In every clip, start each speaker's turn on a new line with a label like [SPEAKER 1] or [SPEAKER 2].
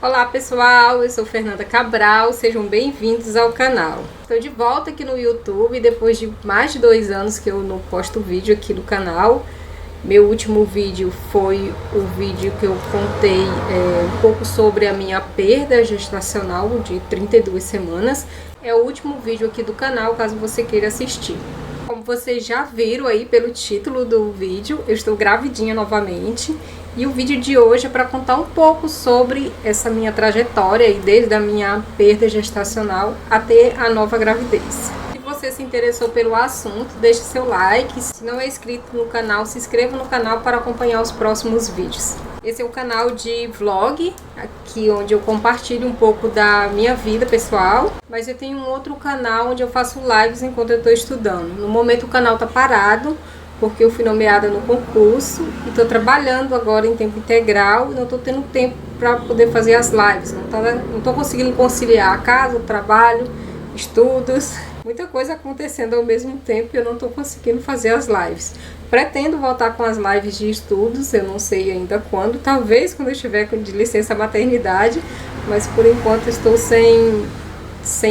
[SPEAKER 1] Olá pessoal, eu sou Fernanda Cabral, sejam bem-vindos ao canal. Estou de volta aqui no YouTube depois de mais de 2 anos que eu não posto vídeo aqui no canal. Meu último vídeo foi o vídeo que eu contei um pouco sobre a minha perda gestacional de 32 semanas. É o último vídeo aqui do canal, caso você queira assistir. Como vocês já viram aí pelo título do vídeo, eu estou gravidinha novamente. E o vídeo de hoje é para contar um pouco sobre essa minha trajetória e desde a minha perda gestacional até a nova gravidez. Se você se interessou pelo assunto, deixe seu like. Se não é inscrito no canal, se inscreva no canal para acompanhar os próximos vídeos. Esse é o canal de vlog, aqui onde eu compartilho um pouco da minha vida pessoal. Mas eu tenho um outro canal onde eu faço lives enquanto eu estou estudando. No momento o canal está parado, porque eu fui nomeada no concurso e estou trabalhando agora em tempo integral e não estou tendo tempo para poder fazer as lives. Não estou conseguindo conciliar a casa, o trabalho, estudos, muita coisa acontecendo ao mesmo tempo e eu não estou conseguindo fazer as lives. Pretendo voltar com as lives de estudos, eu não sei ainda quando, talvez quando eu estiver de licença maternidade, mas por enquanto estou sem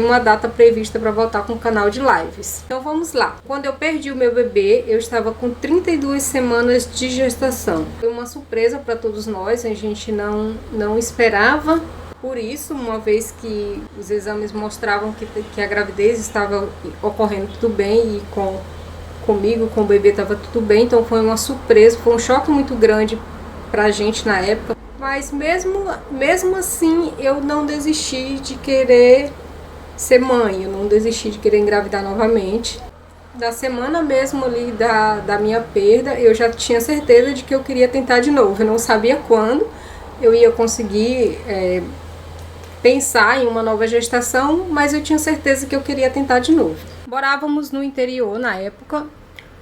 [SPEAKER 1] uma data prevista para voltar com o canal de lives. Então vamos lá. Quando eu perdi o meu bebê, eu estava com 32 semanas de gestação. Foi uma surpresa para todos nós, a gente não esperava por isso, uma vez que os exames mostravam que a gravidez estava ocorrendo tudo bem e comigo, com o bebê estava tudo bem, então foi uma surpresa, foi um choque muito grande para a gente na época. Mas mesmo assim, eu não desisti de querer ser mãe, eu não desisti de querer engravidar novamente. Da semana mesmo ali da minha perda, eu já tinha certeza de que eu queria tentar de novo. Eu não sabia quando eu ia conseguir pensar em uma nova gestação, mas eu tinha certeza que eu queria tentar de novo. Morávamos no interior na época,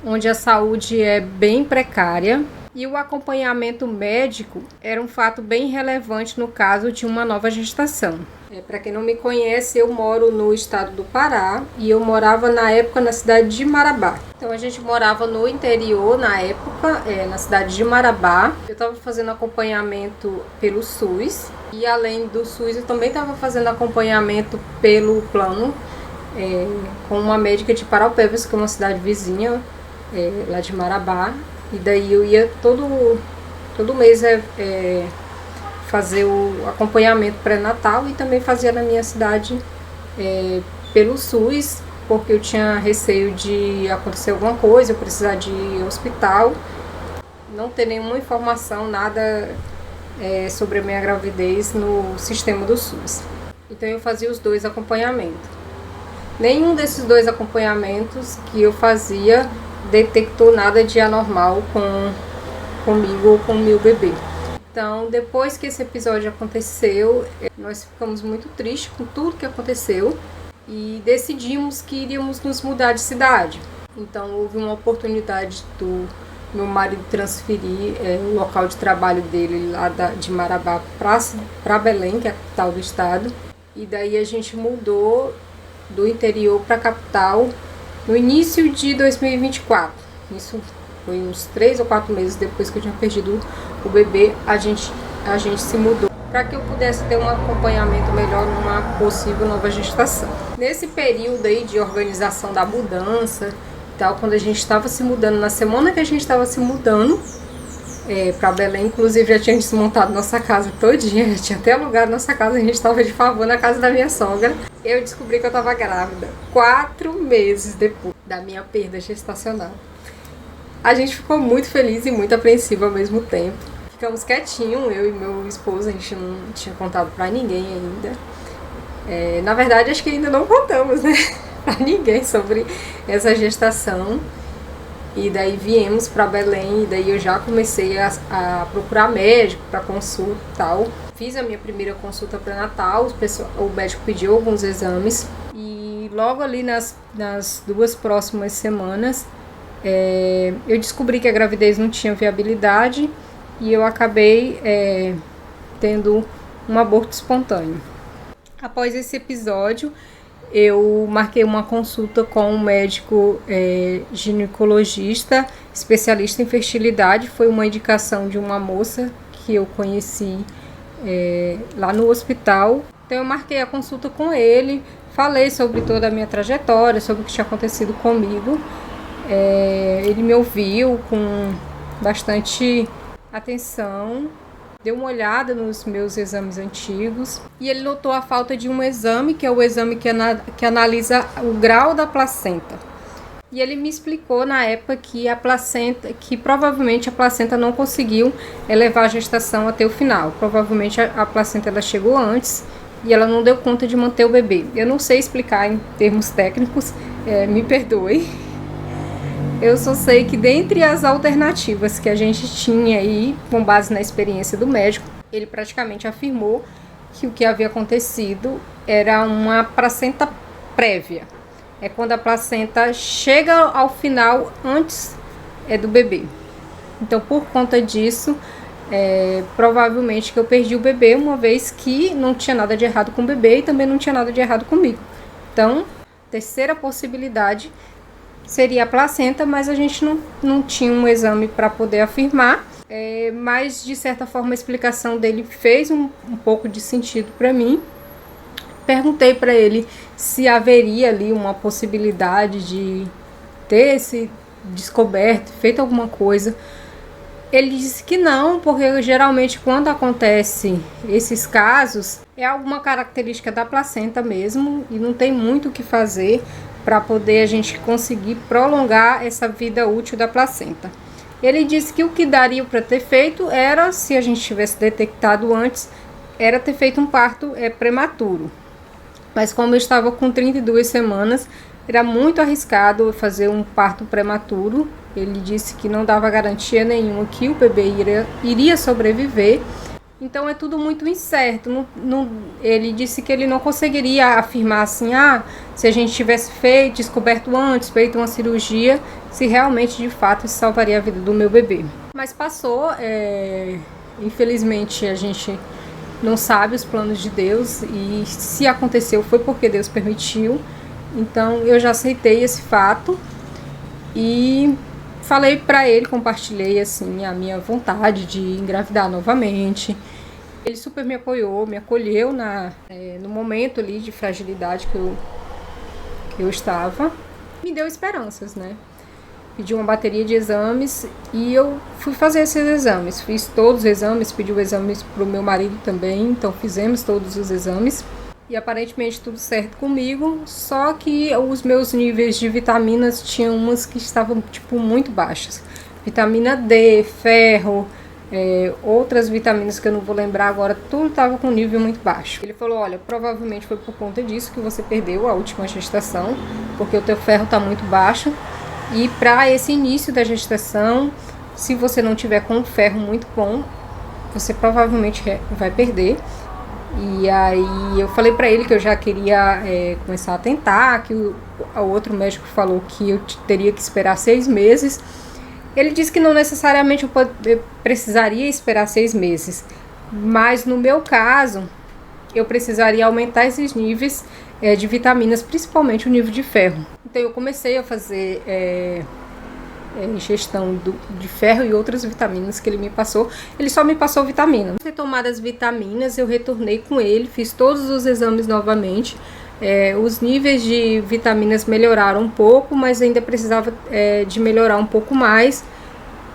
[SPEAKER 1] onde a saúde é bem precária e o acompanhamento médico era um fato bem relevante no caso de uma nova gestação. Para quem não me conhece, eu moro no estado do Pará e eu morava na época na cidade de Marabá. Então a gente morava no interior na época, na cidade de Marabá. Eu estava fazendo acompanhamento pelo SUS e além do SUS eu também estava fazendo acompanhamento pelo plano com uma médica de Paraupebas, que é uma cidade vizinha lá de Marabá. E daí eu ia todo mês fazer o acompanhamento pré-natal e também fazia na minha cidade pelo SUS, porque eu tinha receio de acontecer alguma coisa, eu precisar de hospital, não ter nenhuma informação, nada sobre a minha gravidez no sistema do SUS. Então eu fazia os 2 acompanhamentos. Nenhum desses 2 acompanhamentos que eu fazia detectou nada de anormal comigo ou com o meu bebê. Então, depois que esse episódio aconteceu, nós ficamos muito tristes com tudo que aconteceu e decidimos que iríamos nos mudar de cidade. Então, houve uma oportunidade do meu marido transferir o local de trabalho dele lá de Marabá para Belém, que é a capital do estado. E daí a gente mudou do interior para a capital no início de 2024. Isso foi uns 3 ou 4 meses depois que eu tinha perdido o bebê, a gente se mudou para que eu pudesse ter um acompanhamento melhor numa possível nova gestação. Nesse período aí de organização da mudança, tal, quando a gente estava se mudando, na semana que a gente estava se mudando para Belém, inclusive já tinha desmontado nossa casa todinha, já tinha até alugado nossa casa, a gente estava de favor na casa da minha sogra. Eu descobri que eu estava grávida 4 meses depois da minha perda gestacional. A gente ficou muito feliz e muito apreensivo ao mesmo tempo. Ficamos quietinhos, eu e meu esposo, a gente não tinha contado pra ninguém ainda. Na verdade, acho que ainda não contamos, né? Pra ninguém sobre essa gestação. E daí viemos pra Belém, e daí eu já comecei a procurar médico para consulta e tal. Fiz a minha primeira consulta pré-natal, o médico pediu alguns exames. E logo ali nas 2 próximas semanas, eu descobri que a gravidez não tinha viabilidade e eu acabei tendo um aborto espontâneo. Após esse episódio, eu marquei uma consulta com um médico ginecologista, especialista em fertilidade. Foi uma indicação de uma moça que eu conheci lá no hospital. Então eu marquei a consulta com ele, falei sobre toda a minha trajetória, sobre o que tinha acontecido comigo. Ele me ouviu com bastante atenção, deu uma olhada nos meus exames antigos e ele notou a falta de um exame, que é o exame que analisa o grau da placenta. E ele me explicou na época que provavelmente a placenta não conseguiu levar a gestação até o final. Provavelmente a placenta ela chegou antes e ela não deu conta de manter o bebê. Eu não sei explicar em termos técnicos, me perdoe. Eu só sei que dentre as alternativas que a gente tinha aí, com base na experiência do médico, ele praticamente afirmou que o que havia acontecido era uma placenta prévia. É quando a placenta chega ao final antes do bebê. Então, por conta disso, provavelmente que eu perdi o bebê, uma vez que não tinha nada de errado com o bebê e também não tinha nada de errado comigo. Então, terceira possibilidade seria a placenta, mas a gente não tinha um exame para poder afirmar. Mas, de certa forma, a explicação dele fez um pouco de sentido para mim. Perguntei para ele se haveria ali uma possibilidade de ter se descoberto, feito alguma coisa. Ele disse que não, porque geralmente quando acontece esses casos, é alguma característica da placenta mesmo e não tem muito o que fazer para poder a gente conseguir prolongar essa vida útil da placenta. Ele disse que o que daria para ter feito era, se a gente tivesse detectado antes, era ter feito um parto prematuro. Mas como eu estava com 32 semanas, era muito arriscado fazer um parto prematuro. Ele disse que não dava garantia nenhuma que o bebê iria sobreviver. Então é tudo muito incerto. Ele disse que ele não conseguiria afirmar assim, se a gente tivesse descoberto antes, feito uma cirurgia, se realmente de fato isso salvaria a vida do meu bebê. Mas passou, infelizmente a gente não sabe os planos de Deus e se aconteceu foi porque Deus permitiu. Então eu já aceitei esse fato e falei para ele, compartilhei assim a minha vontade de engravidar novamente. Ele super me apoiou, me acolheu no momento ali de fragilidade que eu estava. Me deu esperanças, né? Pediu uma bateria de exames e eu fui fazer esses exames. Fiz todos os exames, pedi o exame para o meu marido também, então fizemos todos os exames. E aparentemente tudo certo comigo, só que os meus níveis de vitaminas tinham umas que estavam muito baixas. Vitamina D, ferro, outras vitaminas que eu não vou lembrar agora, tudo estava com nível muito baixo. Ele falou, olha, provavelmente foi por conta disso que você perdeu a última gestação, porque o teu ferro está muito baixo. E para esse início da gestação, se você não tiver com um ferro muito bom, você provavelmente vai perder. E aí eu falei para ele que eu já queria começar a tentar, que o outro médico falou que eu teria que esperar 6 meses. Ele disse que não necessariamente eu precisaria esperar 6 meses, mas no meu caso, eu precisaria aumentar esses níveis de vitaminas, principalmente o nível de ferro. Então eu comecei a fazer ingestão de ferro e outras vitaminas que ele me passou. Ele só me passou vitamina. Depois de tomar as vitaminas, eu retornei com ele, fiz todos os exames novamente. Os níveis de vitaminas melhoraram um pouco, mas ainda precisava de melhorar um pouco mais.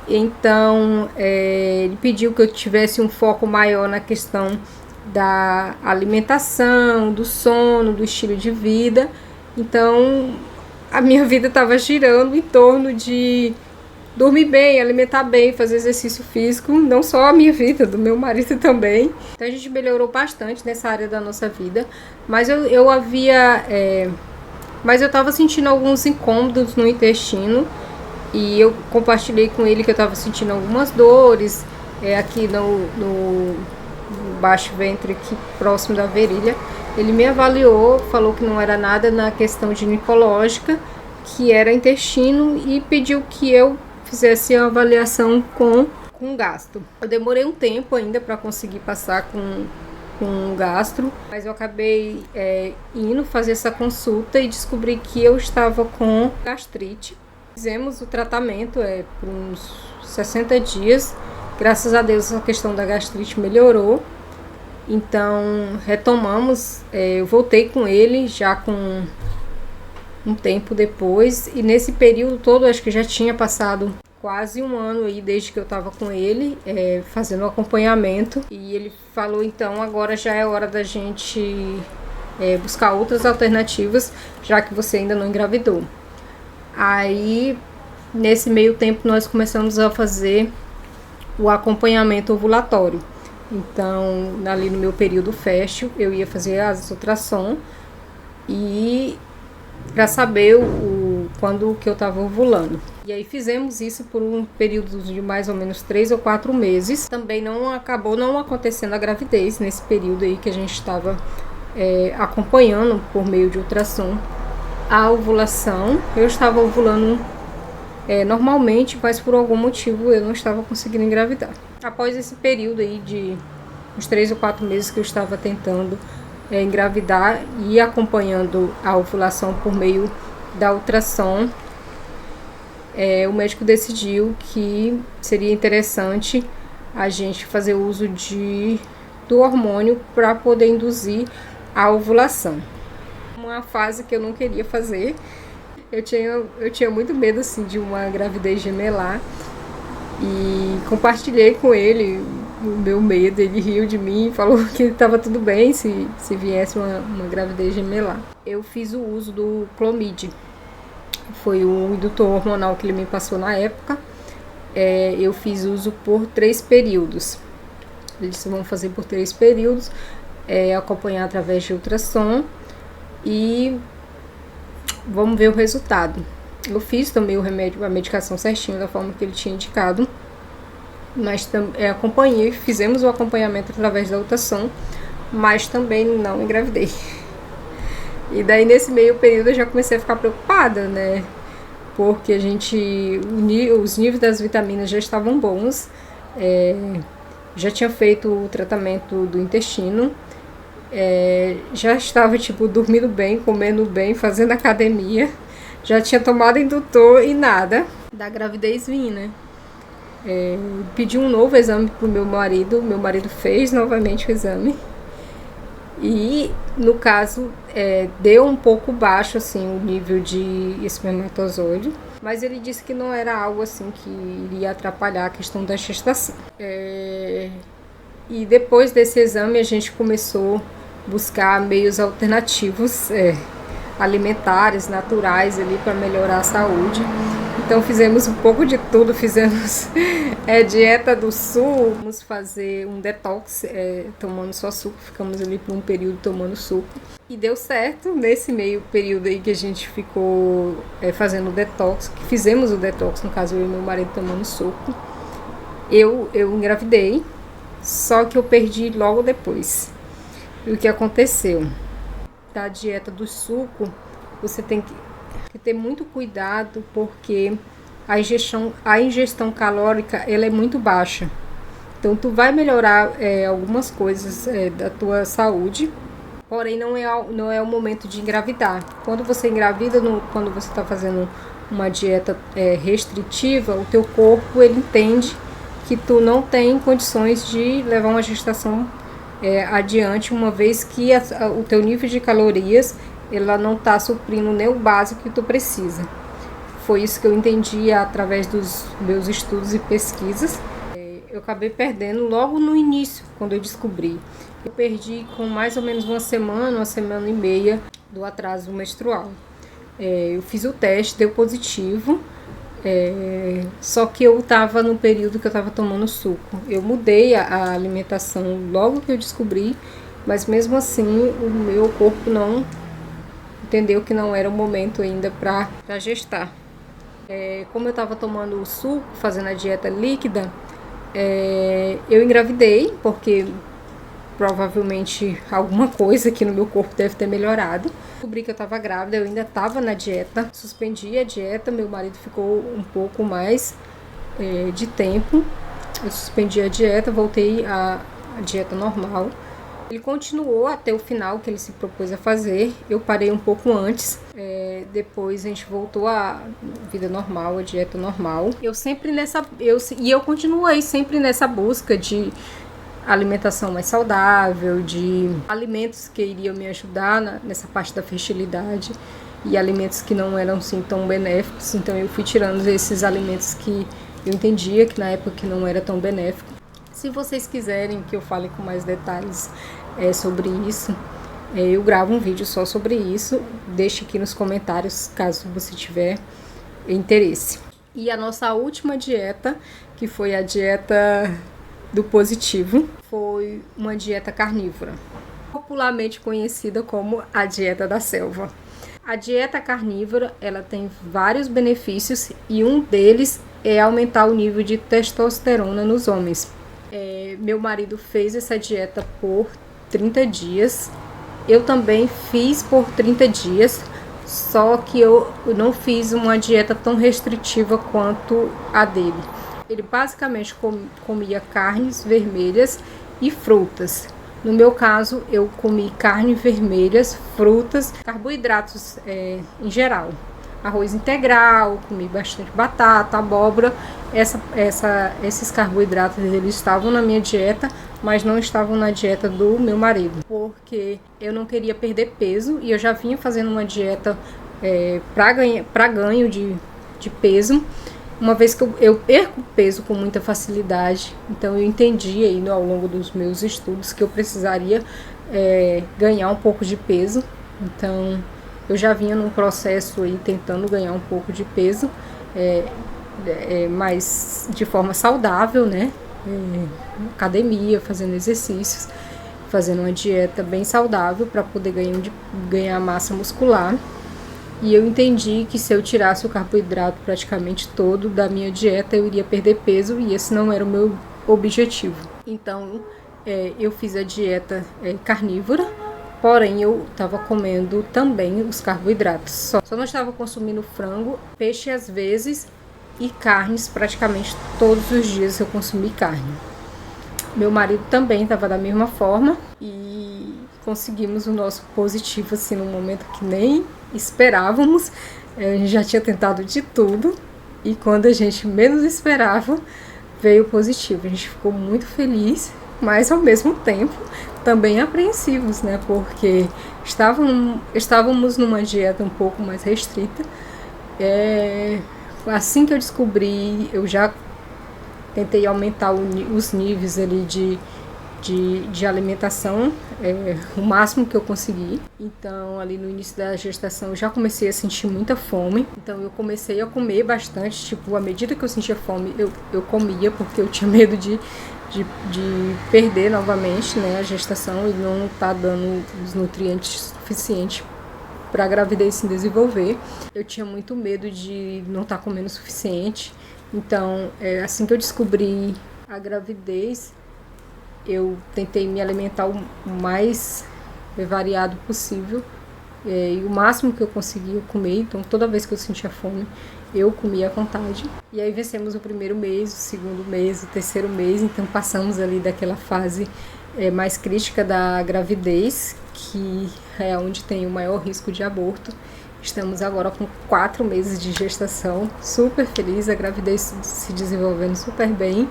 [SPEAKER 1] Então ele pediu que eu tivesse um foco maior na questão da alimentação, do sono, do estilo de vida. Então a minha vida estava girando em torno de dormir bem, alimentar bem, fazer exercício físico, não só a minha vida, do meu marido também. Então a gente melhorou bastante nessa área da nossa vida, mas eu estava sentindo alguns incômodos no intestino e eu compartilhei com ele que eu estava sentindo algumas dores aqui no baixo ventre, aqui próximo da virilha. Ele me avaliou, falou que não era nada na questão ginecológica, que era intestino, e pediu que eu fizesse a avaliação com gastro. Eu demorei um tempo ainda para conseguir passar com gastro, mas eu acabei indo fazer essa consulta e descobri que eu estava com gastrite. Fizemos o tratamento por uns 60 dias. Graças a Deus a questão da gastrite melhorou. Então retomamos, eu voltei com ele já com um tempo depois, e nesse período todo acho que já tinha passado quase um ano aí desde que eu estava com ele, fazendo o acompanhamento, e ele falou: então agora já é hora da gente buscar outras alternativas, já que você ainda não engravidou. Aí nesse meio tempo nós começamos a fazer o acompanhamento ovulatório. Então ali no meu período fértil eu ia fazer as ultrassom e para saber quando que eu estava ovulando. E aí fizemos isso por um período de mais ou menos 3 ou 4 meses. Também acabou não acontecendo a gravidez nesse período aí que a gente estava acompanhando por meio de ultrassom a ovulação. Eu estava ovulando normalmente, mas por algum motivo eu não estava conseguindo engravidar. Após esse período aí de uns 3 ou 4 meses que eu estava tentando engravidar e acompanhando a ovulação por meio da ultrassom, o médico decidiu que seria interessante a gente fazer uso do hormônio para poder induzir a ovulação. Uma fase que eu não queria fazer. Eu tinha muito medo assim de uma gravidez gemelar, e compartilhei com ele o meu medo. Ele riu de mim e falou que estava tudo bem se viesse uma gravidez gemelar. Eu fiz o uso do Clomid, foi o indutor hormonal que ele me passou na época. Eu fiz uso por 3 períodos. Eles vão fazer por 3 períodos, acompanhar através de ultrassom, e vamos ver o resultado. Eu fiz também a medicação certinho da forma que ele tinha indicado, mas acompanhei, fizemos o acompanhamento através da ultrassom, mas também não engravidei. E daí nesse meio período eu já comecei a ficar preocupada, né? Porque os níveis das vitaminas já estavam bons, já tinha feito o tratamento do intestino, já estava dormindo bem, comendo bem, fazendo academia, já tinha tomado indutor e nada da gravidez vir, né? Pedi um novo exame pro meu marido fez novamente o exame, e no caso deu um pouco baixo assim o nível de espermatozoide, mas ele disse que não era algo assim que iria atrapalhar a questão da gestação. E depois desse exame a gente começou a buscar meios alternativos, alimentares, naturais ali para melhorar a saúde. Então fizemos um pouco de tudo, fizemos dieta do sul, vamos fazer um detox tomando só suco, ficamos ali por um período tomando suco. E deu certo nesse meio período aí que a gente ficou fazendo o detox, que fizemos o detox, no caso eu e meu marido tomando suco. Eu engravidei, só que eu perdi logo depois. E o que aconteceu? Da dieta do suco, você tem que ter muito cuidado, porque a ingestão calórica ela é muito baixa. Então tu vai melhorar algumas coisas da tua saúde, porém não é o momento de engravidar. Quando você engravida, quando você está fazendo uma dieta restritiva, o teu corpo ele entende que tu não tem condições de levar uma gestação adiante, uma vez que o teu nível de calorias ela não está suprindo nem o básico que tu precisa. Foi isso que eu entendi através dos meus estudos e pesquisas. Eu acabei perdendo logo no início, quando eu descobri. Eu perdi com mais ou menos uma semana e meia do atraso menstrual. Eu fiz o teste, deu positivo, só que eu estava no período que eu estava tomando suco. Eu mudei a alimentação logo que eu descobri, mas mesmo assim o meu corpo não entendeu que não era o momento ainda para gestar. Como eu estava tomando o suco, fazendo a dieta líquida, eu engravidei, porque provavelmente alguma coisa aqui no meu corpo deve ter melhorado. Descobri que eu estava grávida, eu ainda estava na dieta, suspendi a dieta, meu marido ficou um pouco mais de tempo. Eu suspendi a dieta, voltei à dieta normal. Ele continuou até o final que ele se propôs a fazer. Eu parei um pouco antes. Depois a gente voltou à vida normal, à dieta normal. Eu continuei sempre nessa busca de alimentação mais saudável, de alimentos que iriam me ajudar nessa parte da fertilidade e alimentos que não eram assim tão benéficos. Então eu fui tirando esses alimentos que eu entendia que na época que não era tão benéfico. Se vocês quiserem que eu fale com mais detalhes sobre isso, eu gravo um vídeo só sobre isso. Deixe aqui nos comentários caso você tiver interesse. E a nossa última dieta, que foi a dieta do positivo, foi uma dieta carnívora, popularmente conhecida como a dieta da selva. A dieta carnívora, ela tem vários benefícios e um deles é aumentar o nível de testosterona nos homens. Meu marido fez essa dieta por 30 dias, eu também fiz por 30 dias, só que eu não fiz uma dieta tão restritiva quanto a dele. Ele basicamente comia carnes vermelhas e frutas. No meu caso, eu comi carne vermelhas, frutas, carboidratos em geral. Arroz integral, comi bastante batata, abóbora. Esses carboidratos eles estavam na minha dieta, mas não estavam na dieta do meu marido, porque eu não queria perder peso e eu já vinha fazendo uma dieta para ganho de peso, uma vez que eu perco peso com muita facilidade. Então eu entendi aí ao longo dos meus estudos que eu precisaria ganhar um pouco de peso. Então eu já vinha num processo aí tentando ganhar um pouco de peso, mas de forma saudável, né? Academia, fazendo exercícios, fazendo uma dieta bem saudável para poder ganhar massa muscular. E eu entendi que se eu tirasse o carboidrato praticamente todo da minha dieta, eu iria perder peso e esse não era o meu objetivo. Então eu fiz a dieta carnívora, porém eu estava comendo também os carboidratos. Só não estava consumindo frango, peixe às vezes e carnes praticamente todos os dias eu consumi carne. Meu marido também estava da mesma forma e conseguimos o nosso positivo assim num momento que nem esperávamos. A gente já tinha tentado de tudo e quando a gente menos esperava veio positivo. A gente ficou muito feliz, mas ao mesmo tempo também apreensivos, né? Porque estávamos numa dieta um pouco mais restrita. Assim que eu descobri, eu já tentei aumentar os níveis ali de alimentação, o máximo que eu consegui. Então, ali no início da gestação, eu já comecei a sentir muita fome. Então, eu comecei a comer bastante. Tipo, à medida que eu sentia fome, eu comia, porque eu tinha medo de perder novamente, né, a gestação e não estar dando os nutrientes suficientes para a gravidez se desenvolver. Eu tinha muito medo de não estar comendo o suficiente. Então, assim que eu descobri a gravidez, eu tentei me alimentar o mais variado possível e o máximo que eu conseguia comer. Então, toda vez que eu sentia fome, eu comia à vontade. E aí vencemos o primeiro mês, o segundo mês, o terceiro mês. Então, passamos ali daquela fase mais crítica da gravidez, que é onde tem o maior risco de aborto. Estamos agora com 4 meses de gestação, super feliz, a gravidez se desenvolvendo super bem.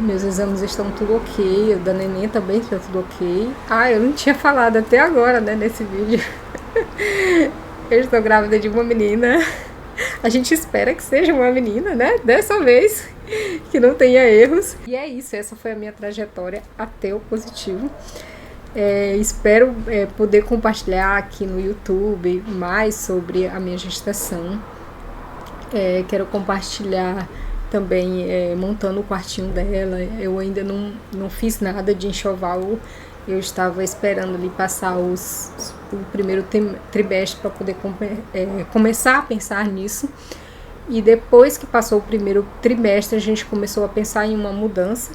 [SPEAKER 1] Meus exames estão tudo ok, o da neném também está tudo ok. Eu não tinha falado até agora, né, nesse vídeo. Eu estou grávida de uma menina. A gente espera que seja uma menina, né, dessa vez, que não tenha erros. E é isso, essa foi a minha trajetória até o positivo. Espero poder compartilhar aqui no YouTube mais sobre a minha gestação. Quero compartilhar também montando o quartinho dela. Eu ainda não fiz nada de enxoval. Eu estava esperando ali passar o primeiro trimestre para poder começar a pensar nisso. E depois que passou o primeiro trimestre, a gente começou a pensar em uma mudança.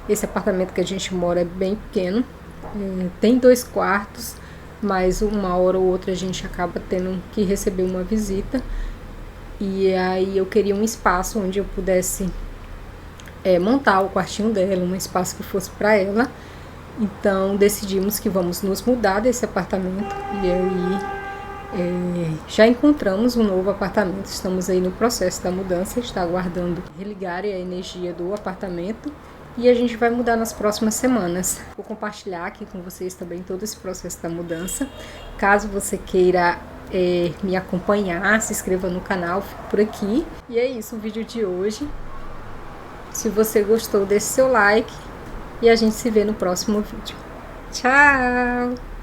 [SPEAKER 1] Esse apartamento que a gente mora é bem pequeno. Tem 2 quartos, mas uma hora ou outra a gente acaba tendo que receber uma visita. E aí eu queria um espaço onde eu pudesse montar o quartinho dela, um espaço que fosse para ela. Então decidimos que vamos nos mudar desse apartamento. E aí já encontramos um novo apartamento. Estamos aí no processo da mudança, está aguardando religarem a energia do apartamento. e a gente vai mudar nas próximas semanas. Vou compartilhar aqui com vocês também todo esse processo da mudança. Caso você queira me acompanhar, se inscreva no canal, fico por aqui. E é isso o vídeo de hoje. Se você gostou, deixe seu like e a gente se vê no próximo vídeo. Tchau!